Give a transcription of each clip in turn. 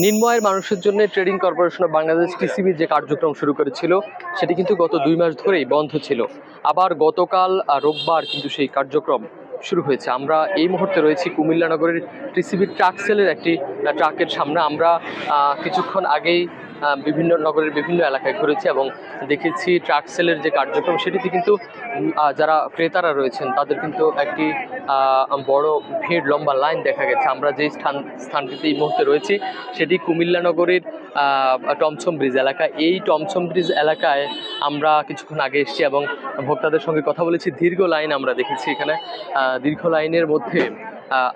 নিম্ন আয়ের মানুষের জন্য trading corporation of Bangladesh TCB যে কার্যক্রম শুরু করেছিল সেটি কিন্তু গত 2 মাস ধরেই বন্ধ ছিল। আবার গতকাল রোববার কিন্তু সেই কার্যক্রম শুরু হয়েছে। আমরা এই মুহূর্তে রয়েছি কুমিল্লা নগরের টিসিবি ট্রাক সেলের একটি ট্রাকের সামনে। আমরা কিছুক্ষণ আগেই বিভিন্ন নগরের বিভিন্ন এলাকায় ঘুরেছি এবং দেখেছি ট্রাক সেলের যে কার্যক্রম সেটিতে কিন্তু যারা ক্রেতারা রয়েছেন তাদের কিন্তু একটি বড় ভিড়, লম্বা লাইন দেখা গেছে। আমরা যে স্থানটিতে এই মুহূর্তে রয়েছি সেটি কুমিল্লা নগরের টমছম ব্রিজ এলাকা। এই টমছম ব্রিজ এলাকায় আমরা কিছুক্ষণ আগে এসেছি এবং ভোক্তাদের সঙ্গে কথা বলেছি। দীর্ঘ লাইন আমরা দেখেছি এখানে। দীর্ঘ লাইনের মধ্যে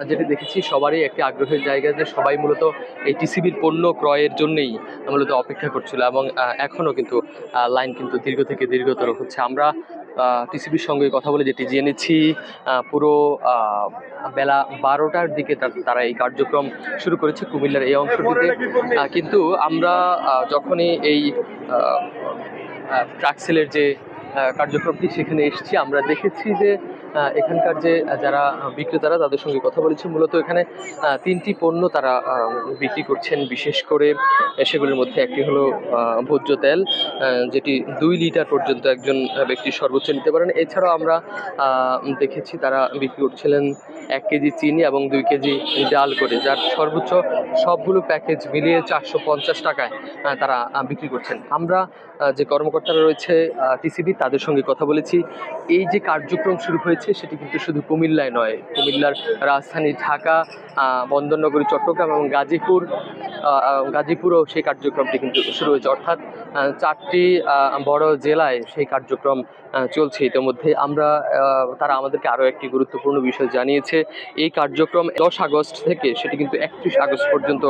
যেটি দেখেছি সবারই একটি আগ্রহের জায়গা যে সবাই মূলত এই টিসিবির পণ্য ক্রয়ের জন্যই মূলত অপেক্ষা করছিল এবং এখনও কিন্তু লাইন কিন্তু দীর্ঘ থেকে দীর্ঘতর হচ্ছে। আমরা টিসিবির সঙ্গে কথা বলে যেটি জেনেছি পুরো বেলা 12টার দিকে তারা এই কার্যক্রম শুরু করেছে কুমিল্লার এই অংশটিতে। কিন্তু আমরা যখনই এই ট্রাক সেলের যে কার্যক্রমটি সেখানে এসেছি আমরা দেখেছি যে এখানকার যে যারা বিক্রেতারা তাদের সঙ্গে কথা বলেছি। মূলত এখানে 3টি পণ্য তারা বিক্রি করছেন। বিশেষ করে সেগুলোর মধ্যে একটি হলো ভোজ্য তেল, যেটি 2 লিটার পর্যন্ত একজন ব্যক্তি সর্বোচ্চ নিতে পারেন। এছাড়াও আমরা দেখেছি তারা বিক্রি করছিলেন 1 কেজি চিনি এবং 2 কেজি ডাল করে, যার সর্বোচ্চ সবগুলো প্যাকেজ মিলিয়ে 450 টাকায় তারা বিক্রি করছেন। আমরা যে কর্মকর্তারা রয়েছে টিসিবি তাদের সঙ্গে কথা বলেছি। এই যে কার্যক্রম শুরু হয়েছে সেটি কিন্তু শুধু কুমিল্লায় নয়, কুমিল্লার রাজধানী ঢাকা, বন্দরনগরী চট্টগ্রাম এবং গাজীপুরও সেই কার্যক্রমটি কিন্তু শুরু হয়েছে। অর্থাৎ 4টি বড় জেলায় সেই কার্যক্রম চলছে। ইতিমধ্যে আমরা তারা আমাদেরকে আরও একটি গুরুত্বপূর্ণ বিষয় জানিয়েছে। এই কার্যক্রম 10 আগস্ট থেকে সেটি কিন্তু 31 আগস্ট পর্যন্ত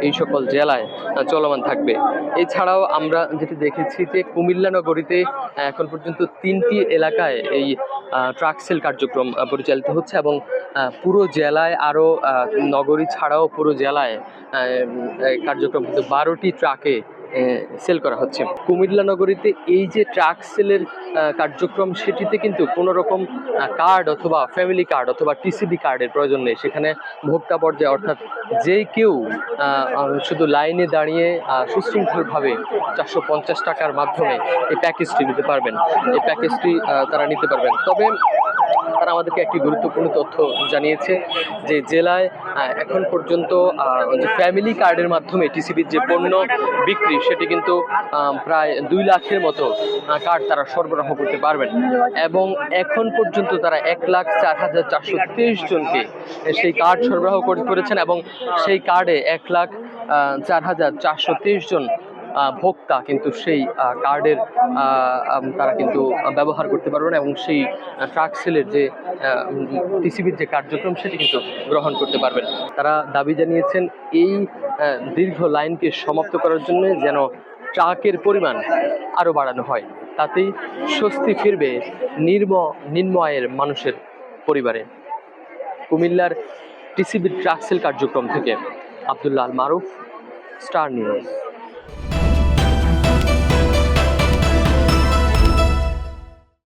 এই সকল জেলায় চলমান থাকবে। এছাড়াও আমরা যেটি দেখেছি যে কুমিল্লা নগরীতে এখন পর্যন্ত 3টি এলাকায় এই ট্রাক সেল কার্যক্রম পরিচালিত হচ্ছে এবং পুরো জেলায় আরও নগরী ছাড়াও পুরো জেলায় কার্যক্রম কিন্তু 12টি ট্রাকে সেল করা হচ্ছে। কুমিল্লা নগরীতে এই যে ট্রাক সেলের কার্যক্রম সেটিতে কিন্তু কোনো রকম কার্ড অথবা ফ্যামিলি কার্ড অথবা টিসিবি কার্ডের প্রয়োজন নেই। সেখানে ভোক্তা পর্যায়ে অর্থাৎ যে কেউ শুধু লাইনে দাঁড়িয়ে সুশৃঙ্খলভাবে 450 টাকার মাধ্যমে এই প্যাকেজটি নিতে পারবেন। এই প্যাকেজটি তারা নিতে পারবেন। তবে তারা আমাদেরকে একটি গুরুত্বপূর্ণ তথ্য জানিয়েছে যে জেলায় এখন পর্যন্ত যে ফ্যামিলি কার্ডের মাধ্যমে টিসিবির যে পণ্য বিক্রি সেটি কিন্তু প্রায় 2 লাখের মতো কার্ড তারা সরবরাহ করতে পারবেন এবং এখন পর্যন্ত তারা 1,04,423 জনকে সেই কার্ড সরবরাহ করেছেন এবং সেই কার্ডে 1,04,423 জন ভোক্তা কিন্তু সেই কার্ডের তারা কিন্তু ব্যবহার করতে পারবেন এবং সেই ট্রাক সেলের যে টিসিবির যে কার্যক্রম সেটি কিন্তু গ্রহণ করতে পারবেন। তারা দাবি জানিয়েছেন এই দীর্ঘ লাইনকে সমাপ্ত করার জন্য যেন ট্রাকের পরিমাণ আরও বাড়ানো হয়, তাতেই স্বস্তি ফিরবে নিম্ন আয়ের মানুষের পরিবারে। কুমিল্লার টিসিবির ট্রাক সেল কার্যক্রম থেকে আব্দুল্লাহ আল মারুফ, স্টার নিউজ।